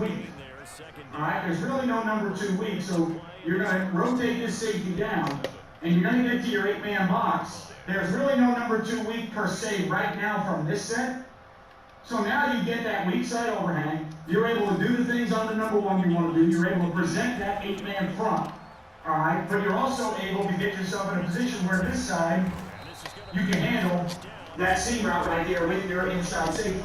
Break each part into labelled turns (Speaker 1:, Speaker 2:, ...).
Speaker 1: weak. All right, there's really no number 2 weak, so you're going to rotate this safety down, and you're going to get to your 8-man box. There's really no number 2 weak per se right now from this set. So now you get that weak side overhang. You're able to do the things on the number 1 you want to do. You're able to present that 8-man front. All right, but you're also able to get yourself in a position where this side, you can handle that seam route right there with your inside safety.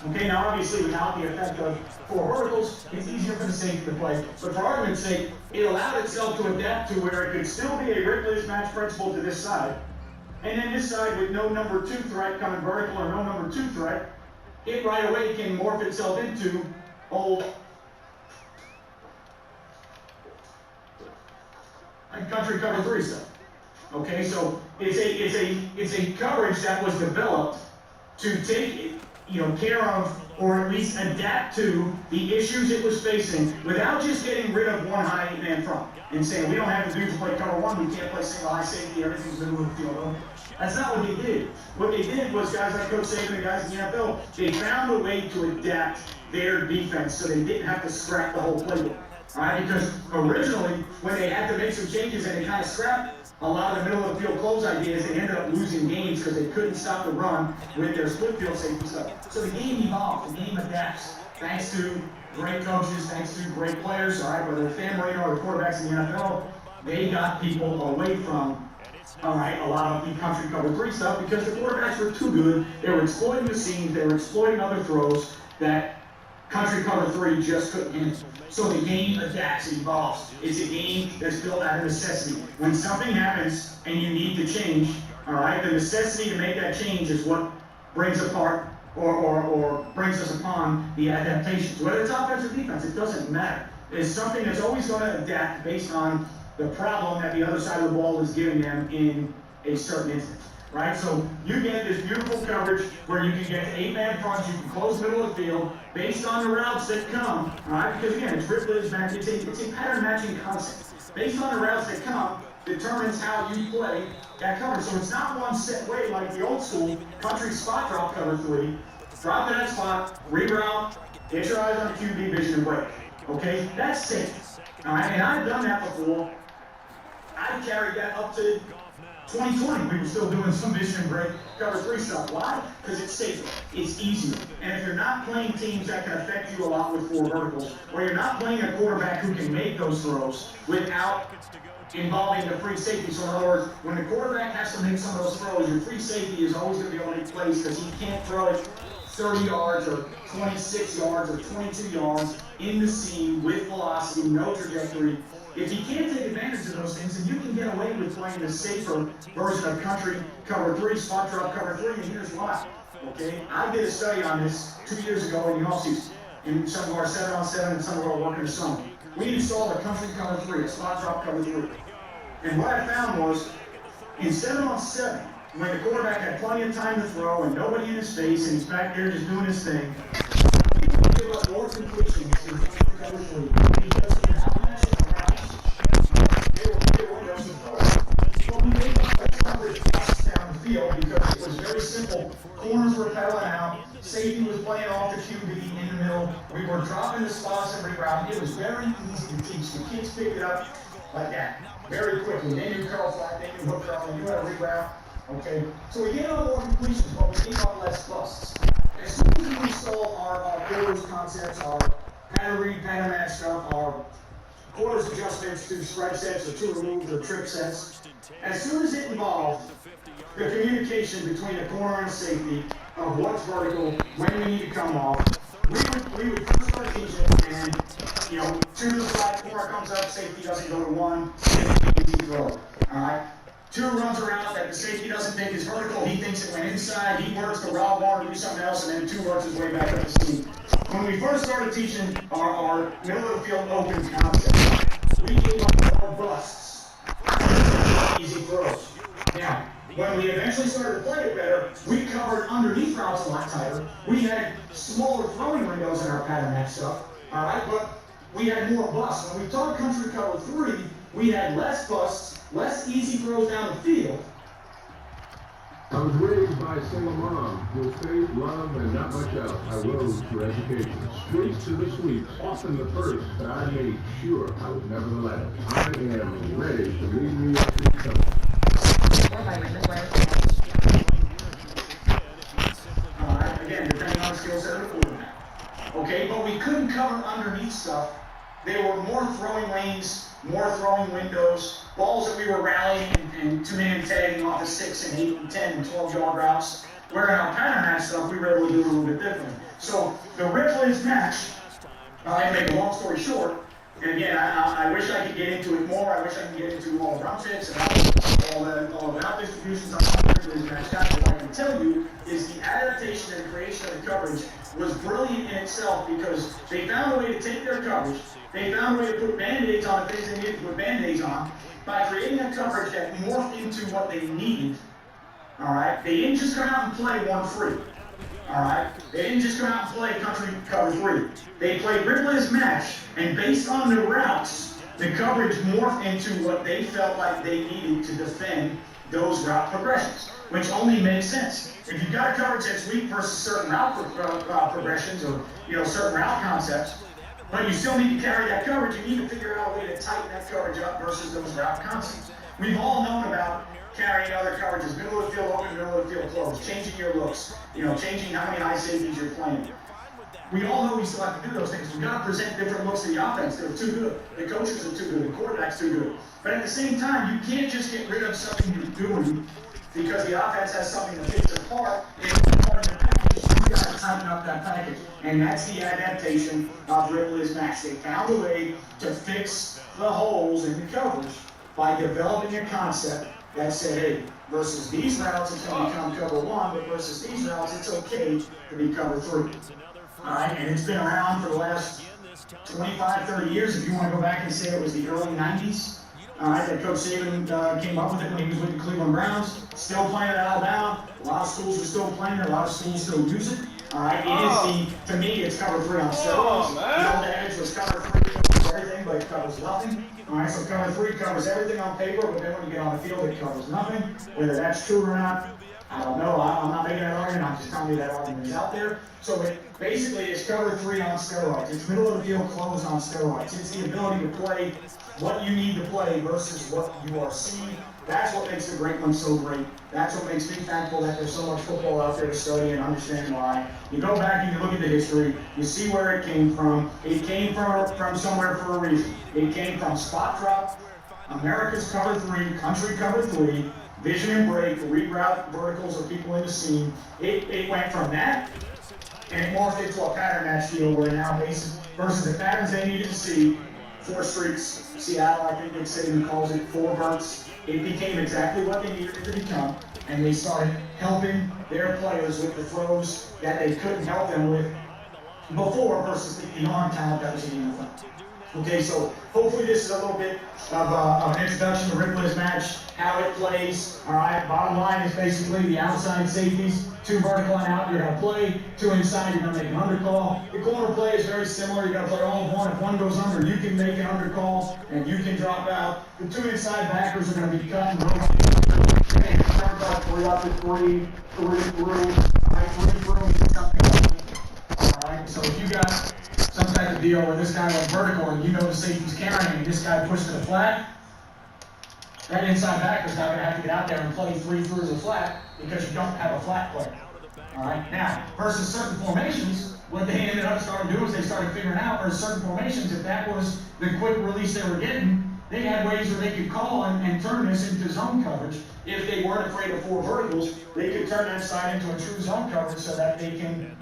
Speaker 1: Okay, now obviously without the effect of 4 verticals, it's easier for the safety to play. But for argument's sake, it allowed itself to adapt to where it could still be a Ripley's match principle to this side. And then this side with no number 2 threat coming vertical or no number 2 threat, it right away can morph itself into old country cover 3 stuff. Okay, so it's a coverage that was developed to take care of, or at least adapt to the issues it was facing without just getting rid of one high 8-man front and saying we don't have the dudes to play cover 1, we can't play single high safety, everything's middle of the field. That's not what they did. What they did was guys like Coach Saban and guys in the NFL, they found a way to adapt their defense so they didn't have to scrap the whole playbook. All right, because originally when they had to make some changes and they kind of scrapped a lot of the middle of the field close ideas, they ended up losing games because they couldn't stop the run with their split field safety stuff. So the game evolved, the game adapts, thanks to great coaches, thanks to great players, all right, whether it's Dan Marino or the quarterbacks in the NFL, they got people away from, all right, a lot of the country cover 3 stuff because the quarterbacks were too good. They were exploiting the seams, they were exploiting other throws that country cover 3 just couldn't handle. So the game adapts, it evolves. It's a game that's built out of necessity. When something happens and you need to change, all right, the necessity to make that change is what brings apart or brings us upon the adaptations. Whether it's offense or defense, it doesn't matter. It's something that's always going to adapt based on the problem that the other side of the ball is giving them in a certain instance. Right, so you get this beautiful coverage where you can get 8-man fronts, you can close middle of the field based on the routes that come, all right? Because again, it's Ripley's match, it's a pattern matching concept. Based on the routes that come, determines how you play that coverage. So it's not one set way like the old school country spot drop cover 3. Drop to that spot, reroute, get your eyes on the QB vision and break. Okay, that's safe. All right, and I've done that before. I carried that up to 2020, we were still doing some vision and break cover 3 stuff. Why? Because it's safer, it's easier. And if you're not playing teams that can affect you a lot with 4 verticals, or you're not playing a quarterback who can make those throws without involving the free safety. So in other words, when the quarterback has to make some of those throws, your free safety is always going to be able to make plays because he can't throw it 30 yards or 26 yards or 22 yards in the seam with velocity, no trajectory. If you can't take advantage of those things, then you can get away with playing the safer version of country cover 3, spot drop cover 3, and here's why. Okay, I did a study on this 2 years ago in the offseason, in some of our 7-on-7 and some of our work in the summer. We installed a country cover 3, a spot drop cover 3. And what I found was, in 7-on-7, when the quarterback had plenty of time to throw and nobody in his face and he's back there just doing his thing, people would give up more completions in cover 3 because of the outmatching down the field because it was very simple. Corners were pedaling out, safety was playing off the QB in the middle. We were dropping the spots and rerouting. It was very easy to teach. The kids picked it up like that very quickly. They knew curl flat, they knew hook curl, they knew how to reroute. Okay, so we gave up more completions, but we gave up less busts. As soon as we install our quarters concepts, our pattern read, pattern match stuff, our quarters adjustments to strike sets or two removes or trick sets. As soon as it involved the communication between the corner and safety of what's vertical, when we need to come off, we would first start teaching and, 2 to the side, corner comes up, safety doesn't go to 1, safety easy throw. All right? 2 runs around that the safety doesn't think is vertical, he thinks it went inside, he works the route one to do something else, and then 2 works his way back up the seam. When we first started teaching our middle of the field open concept, we gave up more busts, easy throws. Now, when we eventually started to play it better, we covered underneath routes a lot tighter. We had smaller throwing windows in our pattern match stuff, all right, but we had more busts. When we taught country cover 3, we had less busts, less easy throws down the field,
Speaker 2: I was raised by a single mom with faith, love, and not much else. I rose through education. Streets to the sweeps, often the first, but I made sure I was never the last. I am ready to lead me up to something.
Speaker 1: Again, depending on the skill set of the quarterback. Okay, but we couldn't cover underneath stuff. There were more throwing lanes, more throwing windows, balls that we were rallying and two-man tagging off of 6 and 8 and 10 and 12-yard routes. Where in our pattern match stuff, we were able to do a little bit different. So the Ripley's match, I make a long story short, and again, I wish I could get into it more. I wish I could get into all the run fits and all the route distributions on the Ripley's match. What I can tell you is the adaptation and creation of the coverage was brilliant in itself because they found a way to take their coverage. They found a way to put Band-Aids on the things they needed to put Band-Aids on by creating a coverage that morphed into what they needed. All right? They didn't just come out and play 1-3. All right? They didn't just come out and play country cover 3. They played Ripley's match, and based on the routes, the coverage morphed into what they felt like they needed to defend those route progressions, which only makes sense. If you've got a coverage that's weak versus certain route progressions or certain route concepts, but you still need to carry that coverage, you need to figure out a way to tighten that coverage up versus those route concepts. We've all known about carrying other coverages, middle of the field open, middle of the field closed, changing your looks, changing how many high safeties you're playing. We all know we still have to do those things. We've got to present different looks to the offense. They're too good. The coaches are too good. The quarterback's too good. But at the same time, you can't just get rid of something you're doing because the offense has something that fits apart. If you're part of the package, you got to tighten up that package. And that's the adaptation of Ripley's match. They found a way to fix the holes in the coverage by developing a concept that said, hey, versus these routes, it's going to become cover 1, but versus these routes, it's okay to be cover 3. All right, and it's been around for the last 25, 30 years. If you want to go back and say it was the early 90s, all right, that Coach Saban came up with it when he was with the Cleveland Browns. Still playing at Alabama. A lot of schools are still playing it. A lot of schools still use it. All right, to me, it's cover 3 on steroids. The old adage was cover 3 covers everything, but it covers nothing. All right, so cover 3 covers everything on paper, but then when you get on the field, it covers nothing. Whether that's true or not, I don't know. I'm not making that argument. I'm just telling you that argument is out there. So basically, it's cover 3 on steroids. It's middle of the field close on steroids. It's the ability to play what you need to play versus what you are seeing. That's what makes the great one so great. That's what makes me thankful that there's so much football out there to study and understand why. You go back and you look at the history, you see where it came from. It came from somewhere for a reason. It came from spot drop, America's cover 3, country cover 3, vision and break, reroute verticals of people in the seam. It went from that, and it morphed into a pattern match deal where now versus the patterns they needed to see, 4 streaks, Seattle, I think Nick Saban calls it 4 bursts. It became exactly what they needed it to become, and they started helping their players with the throws that they couldn't help them with before versus the arm talent that was in the NFL. Okay, so hopefully this is a little bit of an introduction to Ripley's match, how it plays. All right, bottom line is basically the outside safeties, 2 vertical and out, you're going to play, 2 inside, you're going to make an undercall. The corner play is very similar, you're going to play all of 1. If 1 goes under, you can make an undercall, and you can drop out. The 2 inside backers are going to be cut and rotating. 3 up to 3 through. All right, 3 through, something. All right, so if you got some type of deal where this guy went vertical and you know the safety's carrying and this guy pushed to the flat, that inside backer's not going to have to get out there and play 3 through the flat because you don't have a flat player. All right, now, versus certain formations, what they ended up starting to do is they started figuring out versus certain formations, if that was the quick release they were getting, they had ways where they could call and turn this into zone coverage. If they weren't afraid of 4 verticals, they could turn that side into a true zone coverage so that they can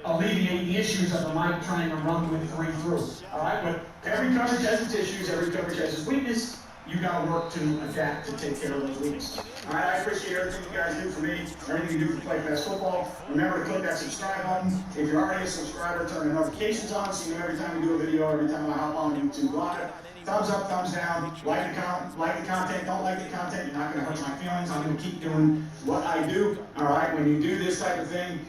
Speaker 1: alleviate the issues of the Mike trying to run with 3 through. All right, but every coverage has its issues, every coverage has its weakness. You got to work to adapt to take care of those weaknesses. All right, I appreciate everything you guys do for me, everything you do for Play Fast Football. Remember to click that subscribe button. If you're already a subscriber, turn the notifications on so you know every time we do a video, every time I hop on YouTube Live. Thumbs up, thumbs down, like the content, don't like the content, you're not going to hurt my feelings. I'm going to keep doing what I do. All right, when you do this type of thing,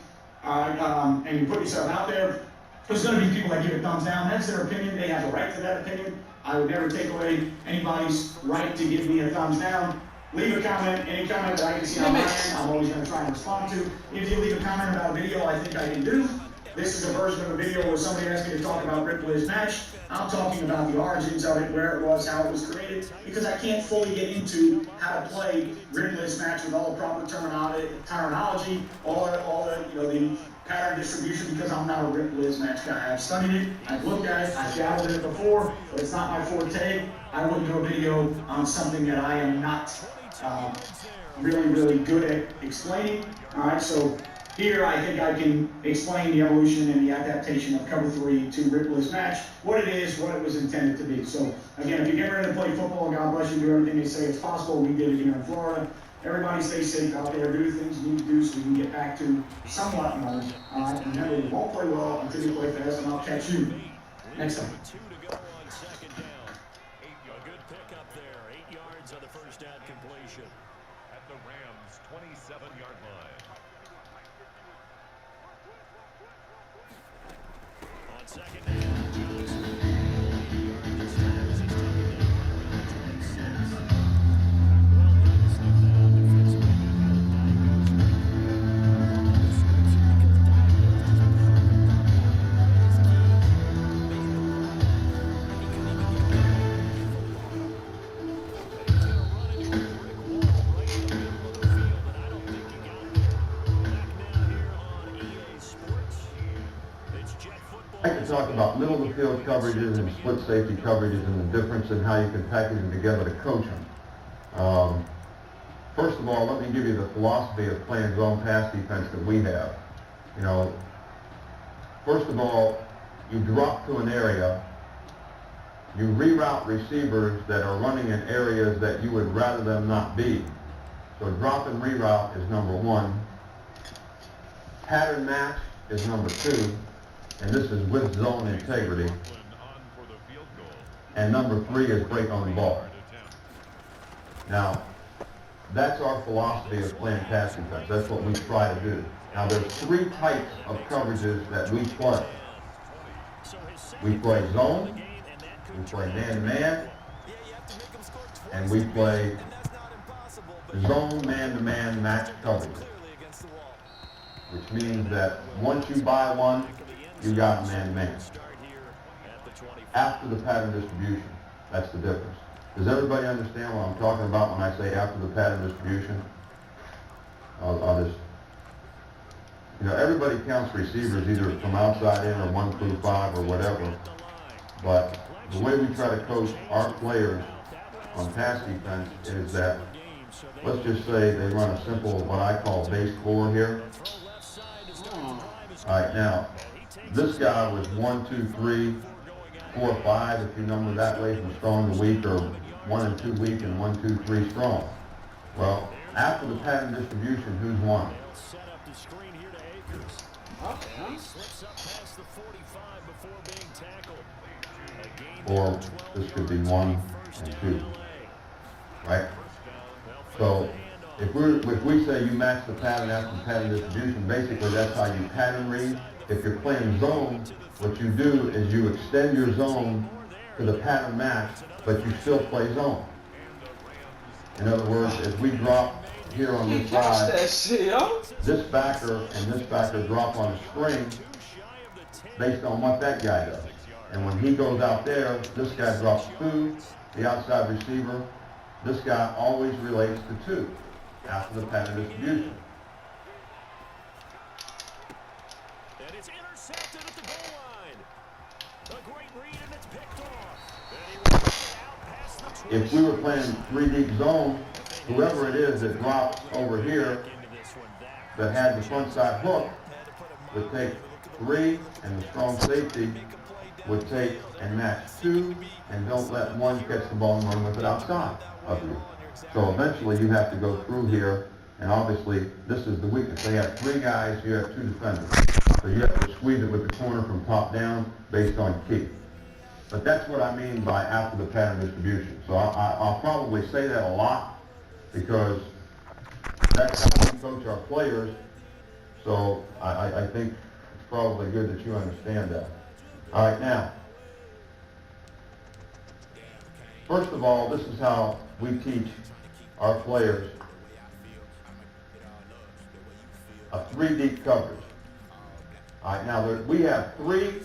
Speaker 1: and you put yourself out there, there's going to be people that give it thumbs down. That's their opinion. They have a right to that opinion. I would never take away anybody's right to give me a thumbs down. leave a comment, any comment that I can see on my end, I'm always going to try and respond to. If you leave a comment about a video I think I can do, this is a version of a video where somebody asked me to talk about Ripley's match. I'm talking about the origins of it, where it was, how it was created, because I can't fully get into how to play Ripley's match with all the proper terminology, all the pattern distribution, because I'm not a Ripley's match guy. I've studied it, I've looked at it, I've dabbled in it before, but it's not my forte. I wouldn't do a video on something that I am not really good at explaining. All right, so here I think I can explain the evolution and the adaptation of cover 3 to Ripley's match, what it is, what it was intended to be. So again, if you get ready to play football, God bless you, do everything they say is possible. We did it here in Florida. Everybody stay safe out there, do the things you need to do so we can get back to somewhat normal. All right, remember, you won't play well until you play fast, and I'll catch you next time.
Speaker 3: On the first down completion at the Rams' 27-yard line. On second down, Johnson. This time as he's taken down around 26. Well done to step that out defensively.
Speaker 4: I can talk about middle of the field coverages and split safety coverages and the difference in how you can package them together to coach them. First of all, let me give you the philosophy of playing zone pass defense that we have. You know, first of all, you drop to an area, you reroute receivers that are running in areas that you would rather them not be. So drop and reroute is number one. Pattern match is number two. And this is with zone integrity. And number three is break on the ball. Now, that's our philosophy of playing pass defense. That's what we try to do. Now, there's three types of coverages that we play. We play zone, we play man-to-man, and we play zone man-to-man match coverage. Which means that once you buy one, you got man-to-man. After the pattern distribution, that's the difference. Does everybody understand what I'm talking about when I say after the pattern distribution? I'll just, everybody counts receivers either from outside in or 1 through 5 or whatever. But the way we try to coach our players on pass defense is that, let's just say they run a simple, what I call base 4 here. All right, now, this guy was 1, 2, 3, 4, 5, if you number that way from strong to weak, or 1 and 2 weak and 1, 2, 3 strong. Well, after the pattern distribution, who's won? Or this could be 1 and 2, right? So if we say you match the pattern after the pattern distribution, basically that's how you pattern read. If you're playing zone, what you do is you extend your zone to the pattern match, but you still play zone. In other words, if we drop here on this side, this backer and this backer drop on a string based on what that guy does. And when he goes out there, this guy drops 2, the outside receiver, this guy always relates to 2 after the pattern distribution.
Speaker 3: And it's intercepted at the goal line. A great read and it's picked off.
Speaker 4: If we were playing 3 deep zone, whoever it is that drops over here that had the front side hook would take 3, and the strong safety would take and match 2, and don't let 1 catch the ball and run with it outside of you. So eventually you have to go through here, and obviously this is the weakness. They have 3 guys, you have 2 defenders. So you have to squeeze it with the corner from top down based on key. But that's what I mean by after the pattern distribution. So I'll probably say that a lot because that's how we coach our players. So I think it's probably good that you understand that. All right, now, first of all, this is how we teach our players a 3 deep coverage. All right, now we have 3